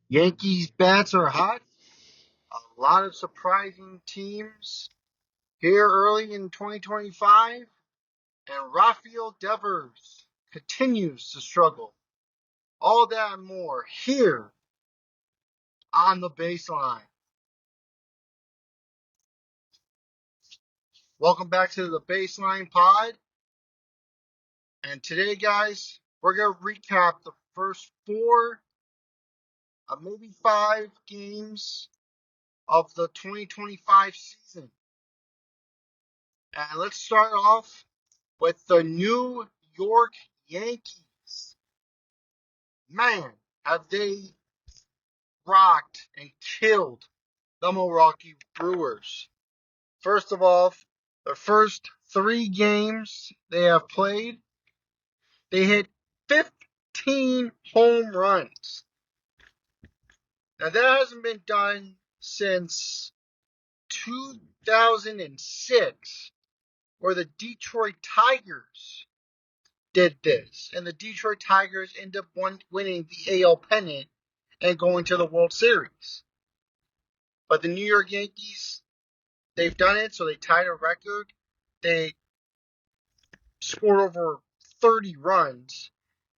Yankees bats are hot. A lot of surprising teams here early in 2025. And Rafael Devers continues to struggle. All that and more here on the baseline. Welcome back to the Baseline Pod. And today, guys, we're going to recap the first four, maybe 5 games of the 2025 season. And let's start off with the New York Yankees. Man, have they rocked and killed the Milwaukee Brewers. First of all, the first 3 games they have played, they hit 15 home runs. Now, that hasn't been done since 2006, where the Detroit Tigers did this. And the Detroit Tigers end up winning the AL pennant and going to the World Series. But the New York Yankees, they've done it, so they tied a record. They scored over 30 runs.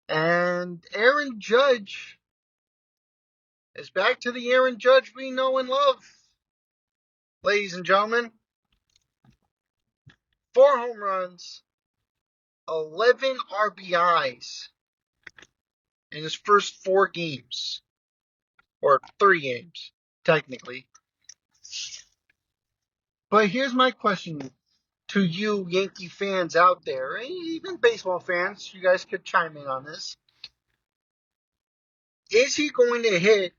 And Aaron Judge is back to the Aaron Judge we know and love. Ladies and gentlemen, 4 home runs, 11 RBIs in his first 4 games. Or 3 games, technically. But here's my question to you Yankee fans out there, and even baseball fans. You guys could chime in on this. Is he going to hit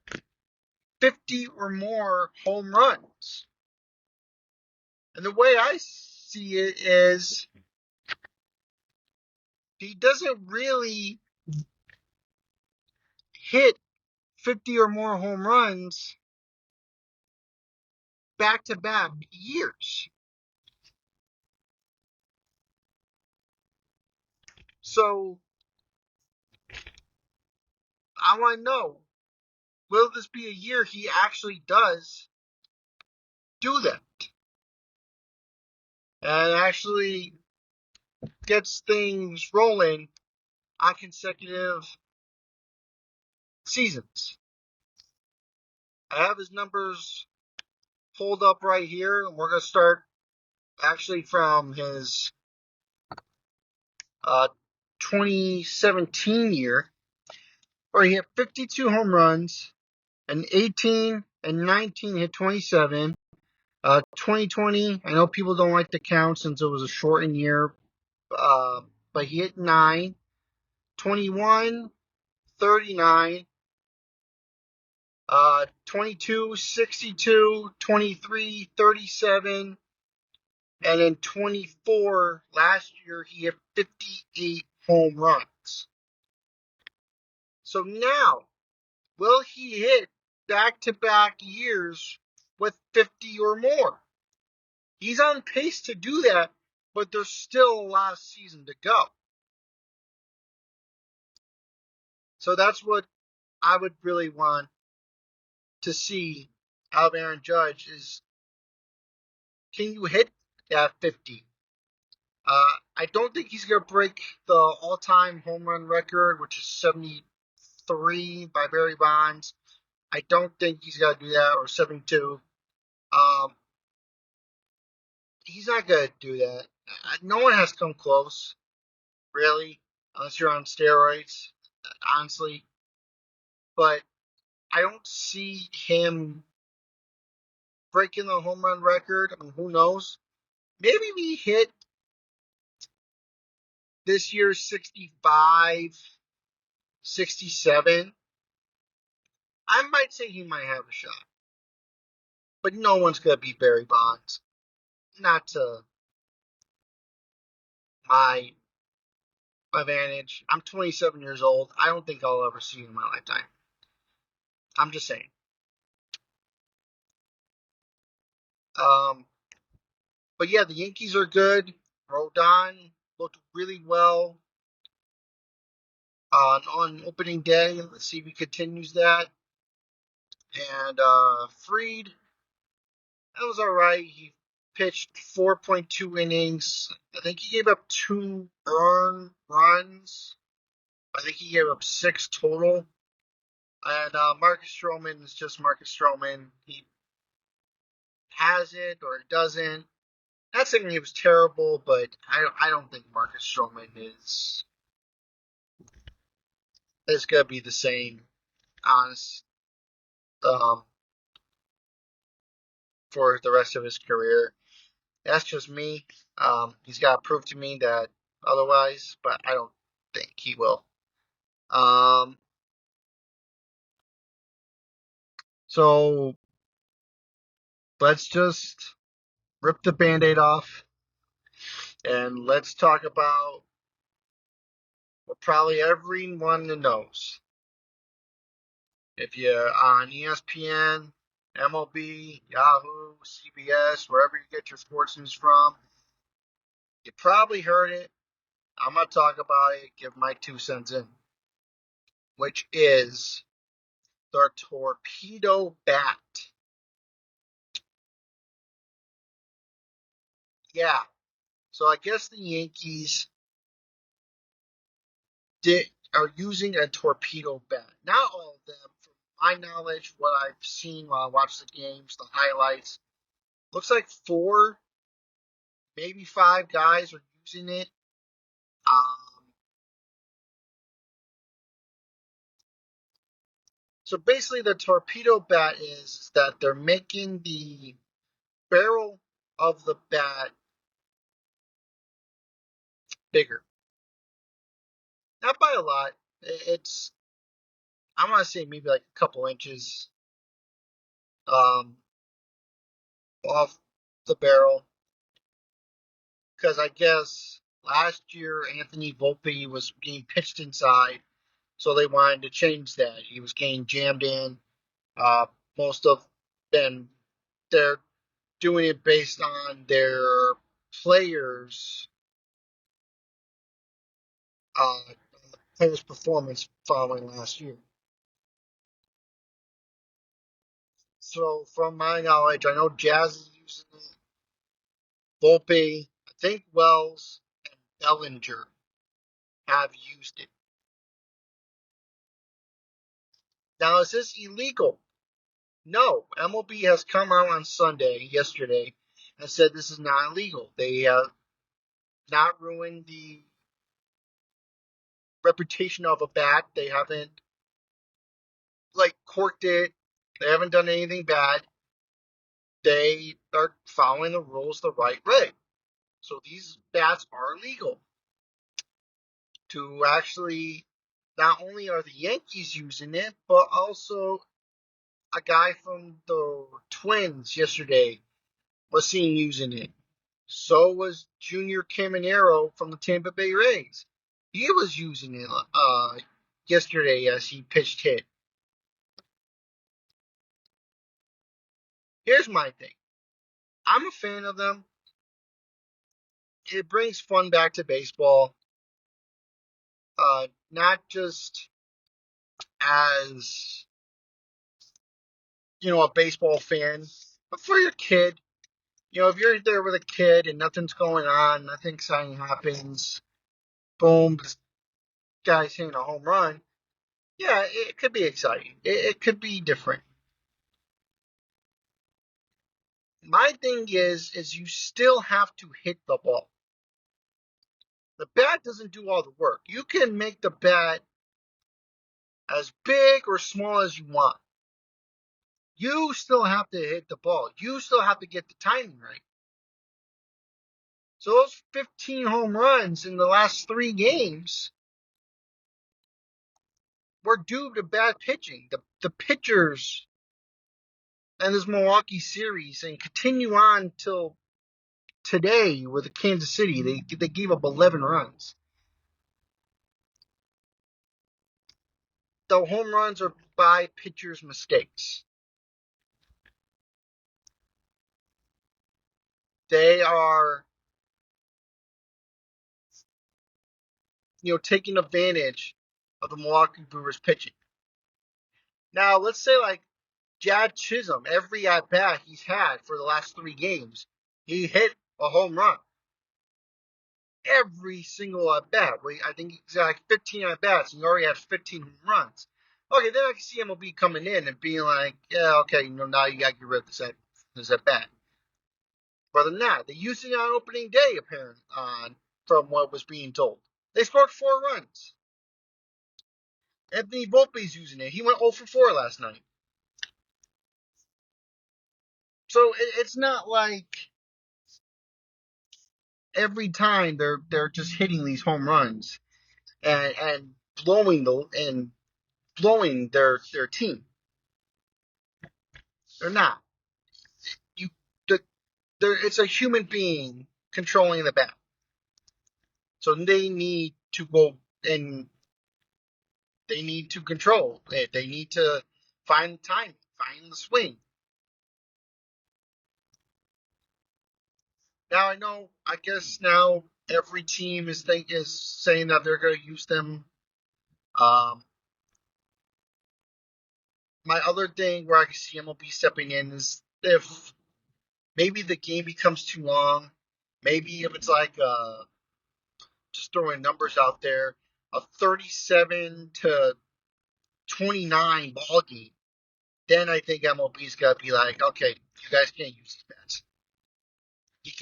50 or more home runs? And the way I see it is he doesn't really hit 50 or more home runs back-to-back years. So, I want to know, will this be a year he actually does do that? And actually gets things rolling on consecutive seasons. I have his numbers pulled up right here, and we're going to start actually from his 2017 year, where he hit 52 home runs, and 18 and 19 hit 27. 2020, I know people don't like to count since it was a shortened year, but he hit 9. 21, 39. 22, 62, 23, 37, and then 24 last year he hit 58 home runs. So now, will he hit back-to-back years with 50 or more? He's on pace to do that, but there's still a lot of season to go. So that's what I would really want to see out of Aaron Judge is, can you hit that 50? I don't think he's going to break the all-time home run record, which is 73 by Barry Bonds. I don't think he's going to do that, or 72. He's not going to do that. No one has come close, really, unless you're on steroids, honestly. But I don't see him breaking the home run record. I mean, who knows? Maybe we hit this year's 65, 67. I might say he might have a shot. But no one's going to beat Barry Bonds. Not to my advantage. I'm 27 years old. I don't think I'll ever see it in my lifetime. I'm just saying. But yeah, the Yankees are good. Rodon looked really well on opening day. Let's see if he continues that. And Fried, that was all right. He pitched 4.2 innings. I think he gave up 2 earned runs. I think he gave up 6 total. And Marcus Stroman is just Marcus Stroman. He has it or it doesn't. Not saying he was terrible, but I don't think Marcus Stroman is gonna be the same, honest, um, for the rest of his career. That's just me. He's got to prove to me that otherwise, but I don't think he will. Um, so let's just rip the Band-Aid off and let's talk about what probably everyone knows. If you're on ESPN, MLB, Yahoo, CBS, wherever you get your sports news from, you probably heard it. I'm going to talk about it, give my 2 cents in, which is the torpedo bat. Yeah. So I guess the Yankees are using a torpedo bat. Not all of them, from my knowledge, what I've seen while I watch the games, the highlights. Looks like 4, maybe 5 guys are using it. So basically, the torpedo bat is that they're making the barrel of the bat bigger. Not by a lot. It's, I'm gonna say maybe like a couple inches um, off the barrel, because I guess last year Anthony Volpe was getting pitched inside, so they wanted to change that. He was getting jammed in. Uh, most of and they're doing it based on their players' uh, players' performance following last year. So, from my knowledge, I know Jazz is using it. Volpe, I think Wells, and Bellinger have used it. Now, is this illegal? No. MLB has come out on yesterday, and said this is not illegal. They have not ruined the reputation of a bat. They haven't like corked it. They haven't done anything bad. They are following the rules the right way. So these bats are legal. To actually, not only are the Yankees using it, but also a guy from the Twins yesterday was seen using it. So was Junior Caminero from the Tampa Bay Rays. He was using it yesterday as he pitched hit. Here's my thing. I'm a fan of them. It brings fun back to baseball. Not just as, a baseball fan, but for your kid. If you're there with a kid and nothing's going on, nothing exciting happens, boom, this guy's hitting a home run. Yeah, it could be exciting. It could be different. My thing is you still have to hit the ball. The bat doesn't do all the work. You can make the bat as big or small as you want. You still have to hit the ball. You still have to get the timing right. So those 15 home runs in the last 3 games were due to bad pitching. The pitchers in this Milwaukee series and continue on till today with Kansas City. They gave up 11 runs. The home runs are by pitchers' mistakes. They are, taking advantage of the Milwaukee Brewers pitching. Now, let's say like Jad Chisholm, every at-bat he's had for the last 3 games, he hit a home run. Every single at-bat. I think he's got like 15 at-bats, and he already has 15 home runs. Okay, then I can see MLB coming in and being like, yeah, okay, now you got to get rid of this at-bat. But than that, they used it on opening day, apparently, from what was being told. They scored 4 runs. Anthony Volpe's using it. He went 0 for 4 last night. So it's not like every time they're just hitting these home runs and blowing their team. They're not. It's a human being controlling the bat. So they need to go and they need to control it. They need to find the timing, find the swing. Now I guess now every team is saying that they're going to use them. My other thing where I can see MLB stepping in is if maybe the game becomes too long. Maybe if it's like just throwing numbers out there, a 37-29 ball game, then I think MLB's got to be like, okay, you guys can't use these bats. You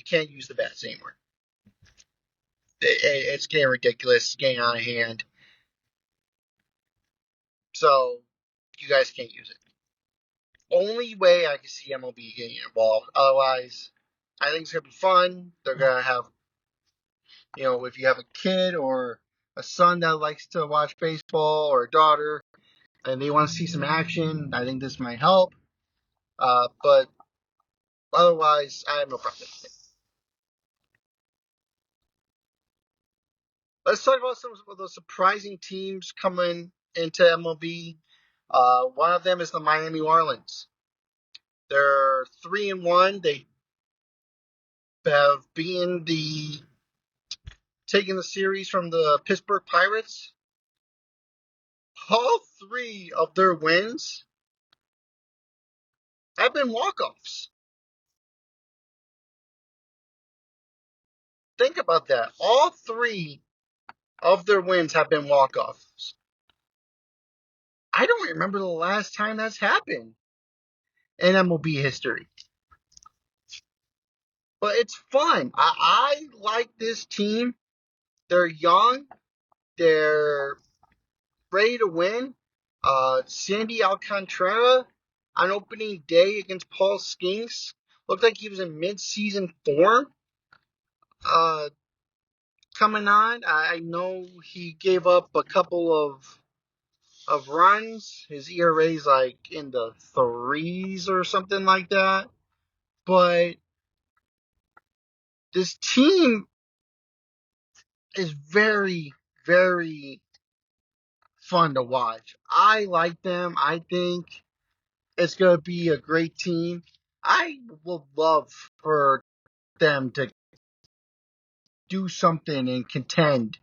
can't use the bats anymore. It's getting ridiculous. It's getting out of hand. So you guys can't use it. Only way I can see MLB getting involved. Otherwise, I think it's gonna be fun. They're gonna have, if you have a kid or a son that likes to watch baseball or a daughter and they want to see some action, I think this might help. But otherwise, I have no problem. Let's talk about some of the surprising teams coming into MLB. One of them is the Miami Marlins. They're 3-1. They have taken the series from the Pittsburgh Pirates. All 3 of their wins have been walk-offs. Think about that. All 3 of their wins have been walk-offs. I don't remember the last time that's happened in MLB history. But it's fun. I like this team. They're young. They're ready to win. Sandy Alcantara on opening day against Paul Skeens looked like he was in mid-season form. Coming on, I know he gave up a couple of runs. His ERA's like in the 3s or something like that. But this team is very, very fun to watch. I like them. I think it's going to be a great team. I would love for them to do something and contend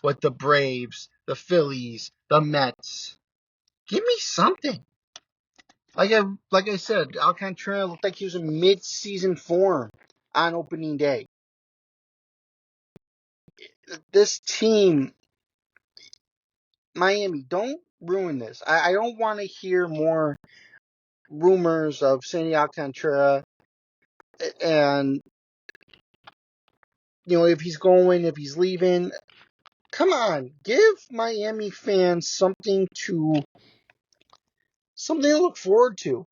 with the Braves, the Phillies, the Mets. Give me something. Like I said, Alcantara looked like he was in mid-season form on opening day. This team, Miami, don't ruin this. I don't want to hear more rumors of Sandy Alcantara and if he's going, if he's leaving. Come on, give Miami fans something to look forward to.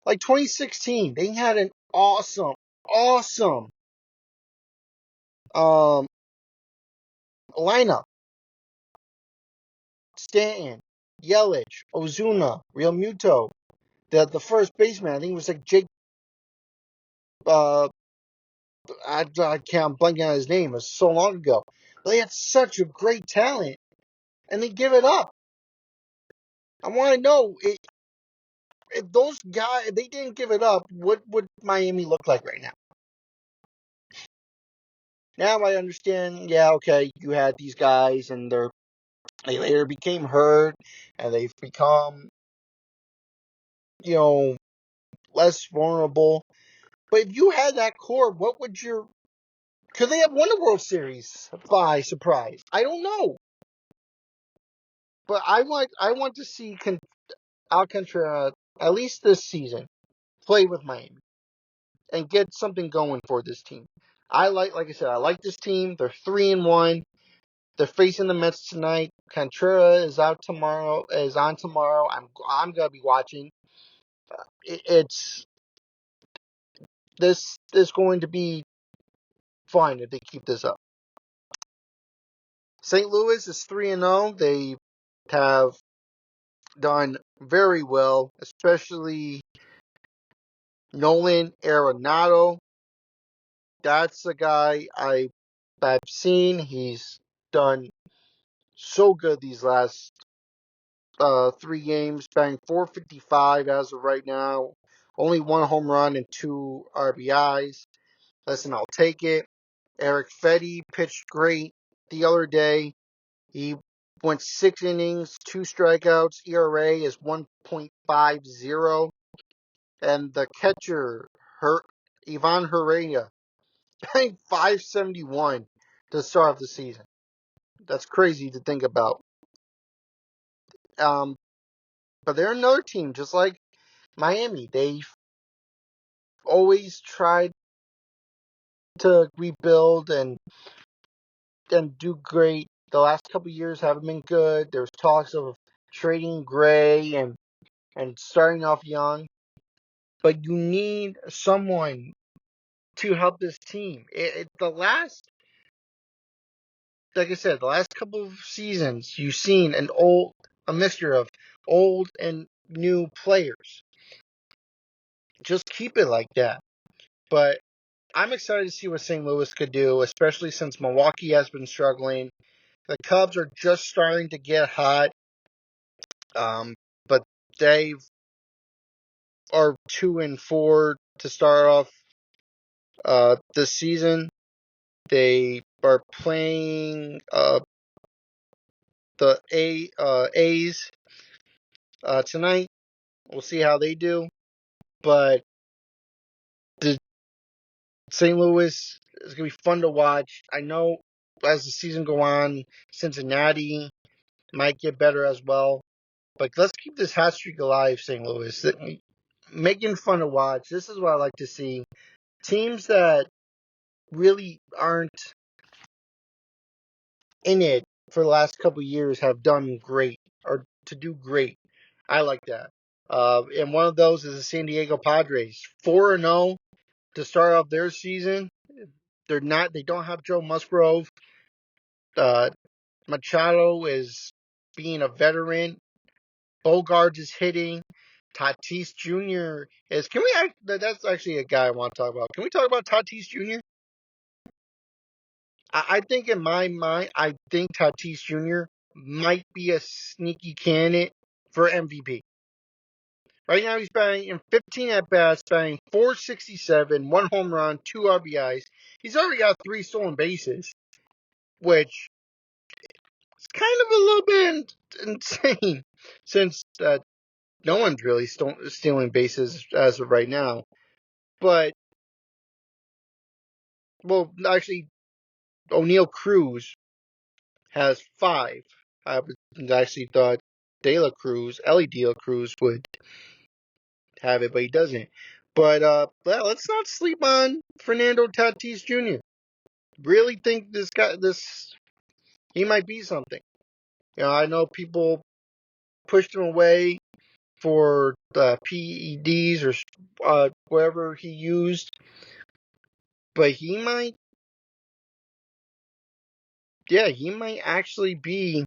Like 2016, they had an awesome lineup. Stanton, Yelich, Ozuna, Real Muto. The first baseman, I think it was like Jake. I can't blank on his name. It was so long ago. They had such a great talent, and they give it up. I want to know if those guys, if they didn't give it up, what would Miami look like right now? Now I understand. Yeah, okay, you had these guys, and they later became hurt, and they've become less vulnerable. But if you had that core, what would your... Could they have won the World Series by surprise? I don't know. But I want to see Alcantara, at least this season, play with Miami and get something going for this team. Like I said, I like this team. They're 3-1. They're facing the Mets tonight. Contreras is out tomorrow. Is on tomorrow. I'm gonna be watching. It's this is going to be fun if they keep this up. St. Louis is 3-0. They have done very well, especially Nolan Arenado. That's the guy I've seen. He's done so good these last 3 games, batting .455 as of right now. Only 1 home run and 2 RBIs. Listen, I'll take it. Eric Fetty pitched great the other day. He went 6 innings, 2 strikeouts. ERA is 1.50. And the catcher, Ivan Herrera, batting .571 to start off the season. That's crazy to think about. But they're another team, just like Miami. They've always tried to rebuild and do great. The last couple of years haven't been good. There's talks of trading Gray and starting off young. But you need someone to help this team. Like I said, the last couple of seasons, you've seen a mixture of old and new players. Just keep it like that. But I'm excited to see what St. Louis could do, especially since Milwaukee has been struggling. The Cubs are just starting to get hot, but they are 2-4 to start off this season. They are playing the A's tonight. We'll see how they do. But the St. Louis is going to be fun to watch. I know as the season goes on, Cincinnati might get better as well. But let's keep this hot streak alive, St. Louis. Making fun to watch. This is what I like to see. Teams that really aren't in it for the last couple of years have done great, or to do great. I like that. And one of those is the San Diego Padres. 4-0 to start off their season. They don't have Joe Musgrove. Machado is being a veteran. Bogarts is hitting. Tatis Jr. That's actually a guy I want to talk about. Can we talk about Tatis Jr.? I think in my mind, Tatis Jr. might be a sneaky candidate for MVP. Right now he's batting in 15 at-bats, batting .467, 1 home run, 2 RBIs. He's already got 3 stolen bases, which is kind of a little bit insane since no one's really stealing bases as of right now. But, well, actually, O'Neal Cruz has 5. I actually thought Ellie De La Cruz would have it, but he doesn't. But let's not sleep on Fernando Tatis Jr. Really think he might be something. I know people pushed him away for the PEDs or whatever he used, but he might actually be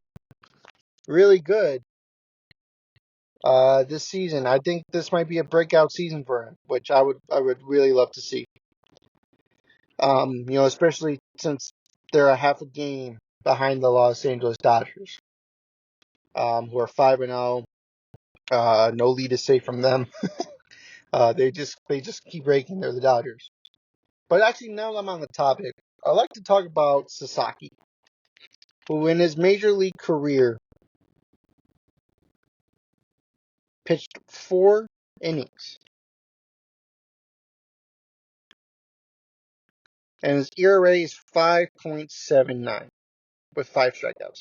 really good this season. I think this might be a breakout season for him, which I would really love to see. Especially since they're a half a game behind the Los Angeles Dodgers, who are 5-0. No lead is safe from them. They just keep raking. They're the Dodgers. But actually, now that I'm on the topic, I'd like to talk about Sasaki, who in his major league career pitched 4 innings. And his ERA is 5.79 with 5 strikeouts.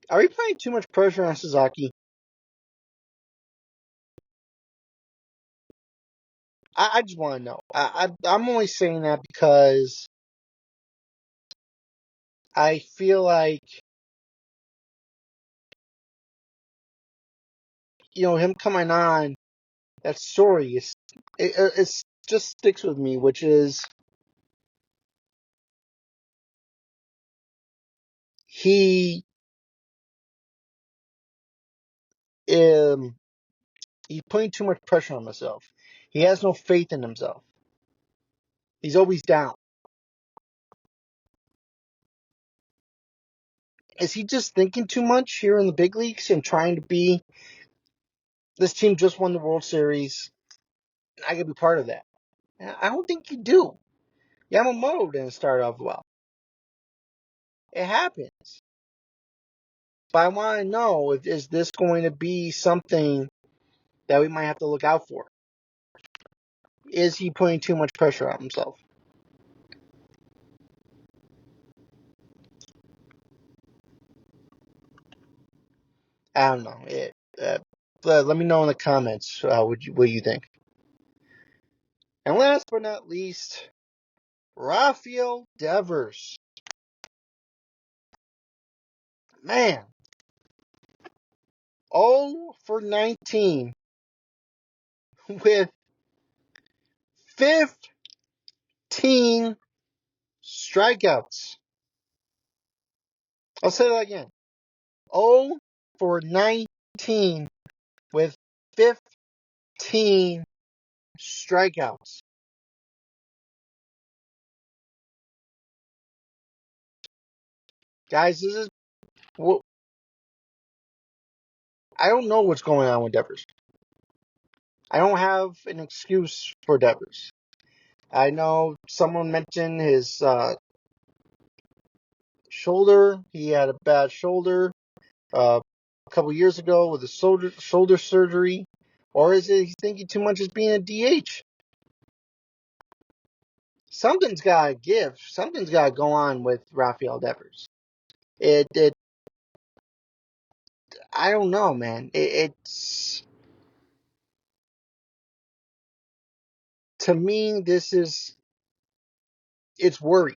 Are we putting too much pressure on Sasaki? I just want to know. I'm only saying that because I feel like, him coming on, that story it's just sticks with me, which is he um he's putting too much pressure on himself. He has no faith in himself. He's always down. Is he just thinking too much here in the big leagues and trying to be, this team just won the World Series, I could be part of that? I don't think you do. Yamamoto didn't start off well. It happens. But I want to know, is this going to be something that we might have to look out for? Is he putting too much pressure on himself? I don't know. Let me know in the comments what you think. And last but not least, Rafael Devers. Man, 0 for 19 with 15 strikeouts. I'll say that again. 0 for 19 with 15 strikeouts. Guys, this is what I don't know what's going on with Devers. I don't have an excuse for Devers. I know someone mentioned his shoulder. He had a bad shoulder a couple years ago with a shoulder surgery. Or is it he's thinking too much as being a DH? Something's got to give. Something's got to go on with Rafael Devers. It I don't know, man. It's to me, it's worry.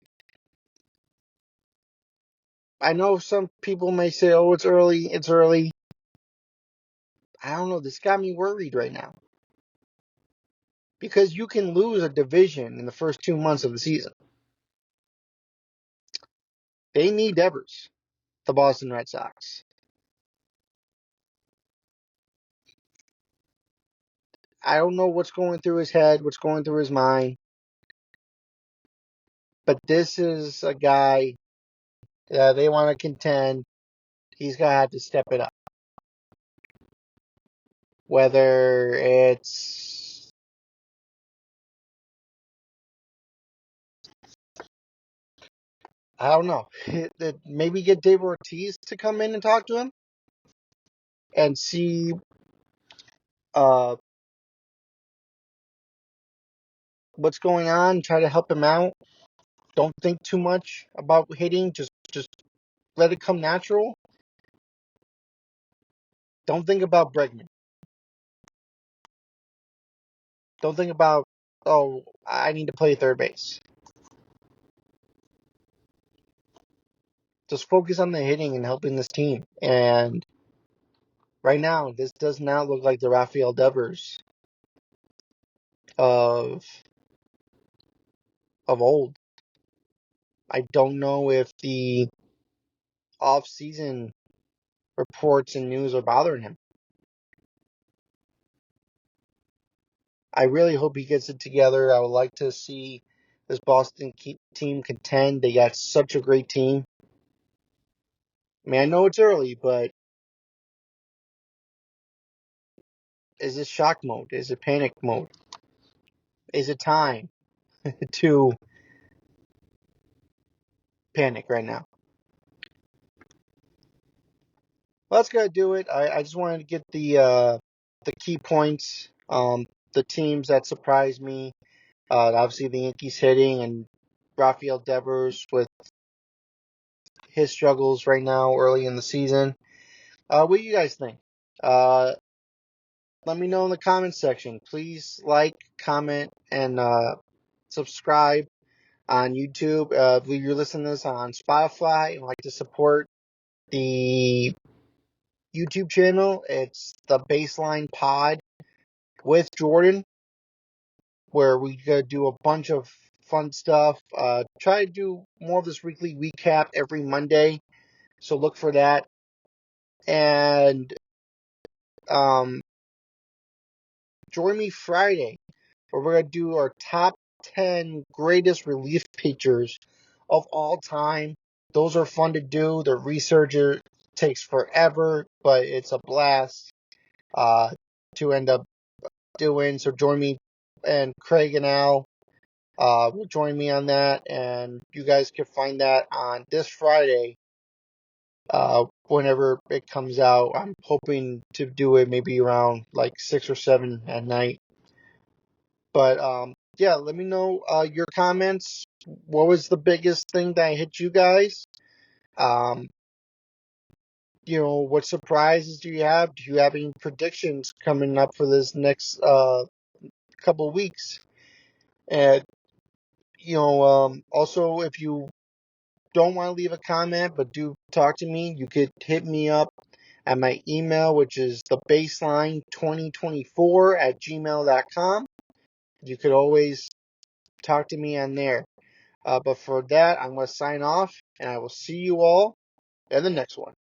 I know some people may say, "Oh, it's early. It's early." I don't know. This got me worried right now because you can lose a division in the first 2 months of the season. They need Devers, the Boston Red Sox. I don't know what's going through his head, what's going through his mind, but this is a guy that they want to contend. He's going to have to step it up. Whether it's I don't know. Maybe get Dave Ortiz to come in and talk to him and see uh, what's going on. Try to help him out. Don't think too much about hitting. Just let it come natural. Don't think about Bregman. Don't think about, oh, I need to play third base. Just focus on the hitting and helping this team. And right now, this does not look like the Rafael Devers of old. I don't know if the off-season reports and news are bothering him. I really hope he gets it together. I would like to see this Boston team contend. They got such a great team. I mean, I know it's early, but is it shock mode? Is it panic mode? Is it time to panic right now? Well, that's gonna do it. I just wanted to get the the key points, the teams that surprised me. Obviously, the Yankees hitting and Rafael Devers with his struggles right now early in the season. What do you guys think? Let me know in the comments section. Please like, comment, and subscribe on YouTube. If you're listening to this on Spotify and like to support the YouTube channel, it's the Baseline Pod with Jordan, where we do a bunch of fun stuff. Try to do more of this weekly recap every Monday, so look for that. And join me Friday, where we're going to do our top 10 greatest relief pitchers of all time. Those are fun to do. The research takes forever, but it's a blast to end up doing. So join me, and Craig and Al will join me on that. And you guys can find that on this Friday whenever it comes out. I'm hoping to do it maybe around like 6 or 7 at night. But yeah, let me know your comments. What was the biggest thing that hit you guys? What surprises do you have? Do you have any predictions coming up for this next couple of weeks? And also, if you don't want to leave a comment but do talk to me, you could hit me up at my email, which is thebaseline2024@gmail.com. You could always talk to me on there. But for that, I'm going to sign off, and I will see you all in the next one.